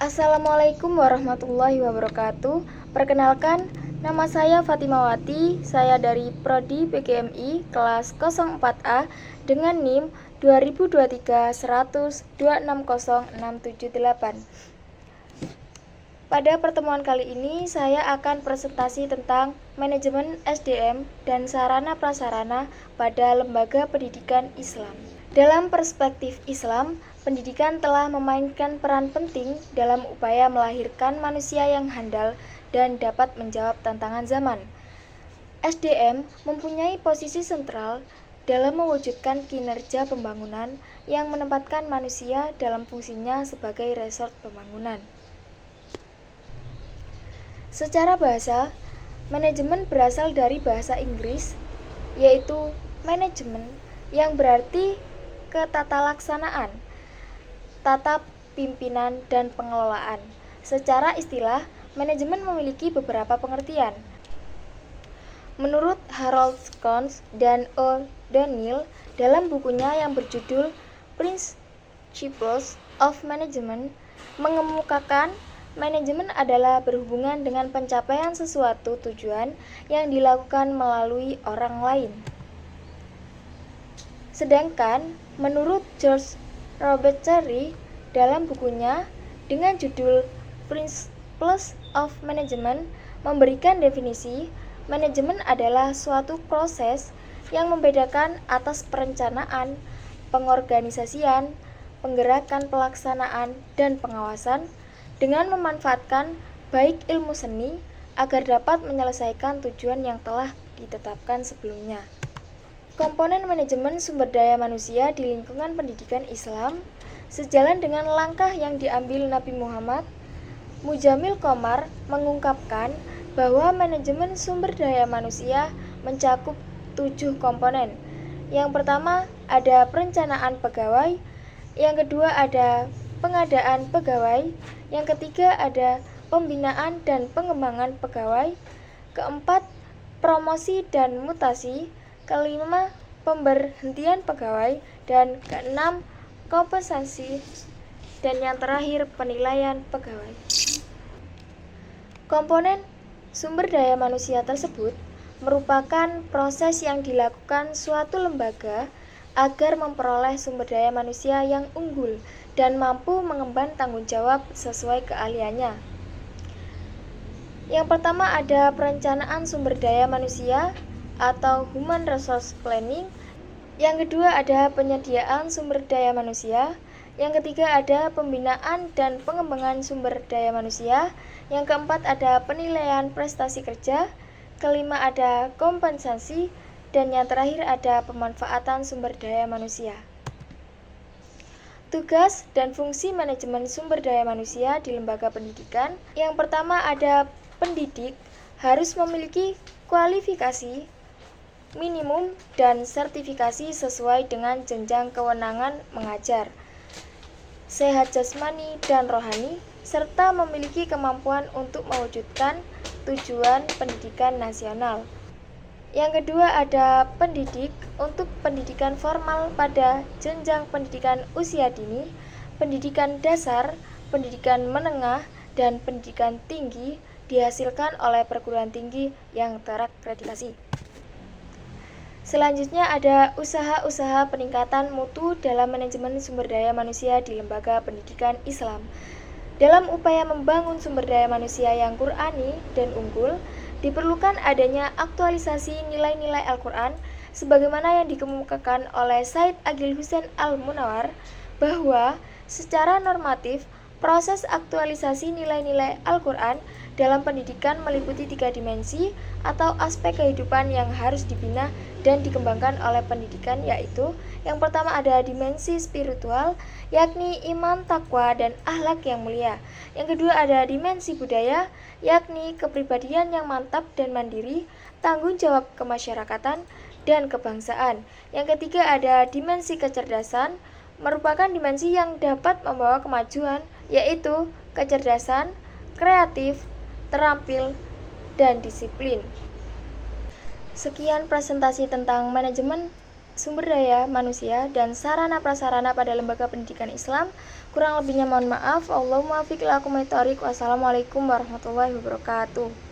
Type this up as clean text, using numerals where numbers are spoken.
Assalamualaikum warahmatullahi wabarakatuh. Perkenalkan, nama saya Fatimawati. Saya dari Prodi PGMI kelas 04A dengan NIM 2023-100-260-678. Pada pertemuan kali ini, saya akan presentasi tentang manajemen SDM dan sarana prasarana pada lembaga pendidikan Islam. Dalam perspektif Islam, pendidikan telah memainkan peran penting dalam upaya melahirkan manusia yang handal dan dapat menjawab tantangan zaman. SDM mempunyai posisi sentral dalam mewujudkan kinerja pembangunan yang menempatkan manusia dalam fungsinya sebagai resort pembangunan. Secara bahasa, manajemen berasal dari bahasa Inggris, yaitu manajemen, yang berarti ketatalaksanaan, tata pimpinan, dan pengelolaan. Secara istilah, manajemen memiliki beberapa pengertian. Menurut Harold Scons dan O'Donnell dalam bukunya yang berjudul Principles of Management, mengemukakan manajemen adalah berhubungan dengan pencapaian sesuatu tujuan yang dilakukan melalui orang lain. Sedangkan menurut George Robert Cherry dalam bukunya dengan judul Principles of Management memberikan definisi, manajemen adalah suatu proses yang membedakan atas perencanaan, pengorganisasian, penggerakan pelaksanaan, dan pengawasan dengan memanfaatkan baik ilmu seni agar dapat menyelesaikan tujuan yang telah ditetapkan sebelumnya. Komponen manajemen sumber daya manusia di lingkungan pendidikan Islam sejalan dengan langkah yang diambil Nabi Muhammad, Mujamil Komar mengungkapkan bahwa manajemen sumber daya manusia mencakup 7 komponen. Yang pertama ada perencanaan pegawai, yang kedua ada pengadaan pegawai, yang ketiga ada pembinaan dan pengembangan pegawai, keempat promosi dan mutasi, kelima pemberhentian pegawai, dan keenam kompensasi, dan yang terakhir penilaian pegawai. Komponen sumber daya manusia tersebut merupakan proses yang dilakukan suatu lembaga agar memperoleh sumber daya manusia yang unggul dan mampu mengemban tanggung jawab sesuai keahliannya. Yang pertama ada perencanaan sumber daya manusia atau Human Resource Planning. Yang kedua ada penyediaan sumber daya manusia. Yang ketiga ada pembinaan dan pengembangan sumber daya manusia. Yang keempat ada penilaian prestasi kerja. Kelima ada kompensasi. Dan yang terakhir ada pemanfaatan sumber daya manusia. Tugas dan fungsi manajemen sumber daya manusia di lembaga pendidikan. Yang pertama ada pendidik harus memiliki kualifikasi minimum dan sertifikasi sesuai dengan jenjang kewenangan mengajar, sehat jasmani dan rohani, serta memiliki kemampuan untuk mewujudkan tujuan pendidikan nasional. Yang kedua ada pendidik untuk pendidikan formal pada jenjang pendidikan usia dini, pendidikan dasar, pendidikan menengah, dan pendidikan tinggi dihasilkan oleh perguruan tinggi yang terakreditasi. Selanjutnya ada usaha-usaha peningkatan mutu dalam manajemen sumber daya manusia di lembaga pendidikan Islam. Dalam upaya membangun sumber daya manusia yang Qur'ani dan unggul, diperlukan adanya aktualisasi nilai-nilai Al-Quran sebagaimana yang dikemukakan oleh Said Agil Hussein Al-Munawar bahwa secara normatif proses aktualisasi nilai-nilai Al-Quran dalam pendidikan meliputi 3 dimensi atau aspek kehidupan yang harus dibina dan dikembangkan oleh pendidikan, yaitu yang pertama ada dimensi spiritual, yakni iman, takwa, dan akhlak yang mulia. Yang kedua ada dimensi budaya, yakni kepribadian yang mantap dan mandiri, tanggung jawab kemasyarakatan, dan kebangsaan. Yang ketiga ada dimensi kecerdasan, merupakan dimensi yang dapat membawa kemajuan, yaitu kecerdasan, kreatif, terampil, dan disiplin. Sekian presentasi tentang manajemen sumber daya manusia dan sarana prasarana pada lembaga pendidikan Islam. Kurang lebihnya mohon maaf. Wassalamualaikum warahmatullahi wabarakatuh.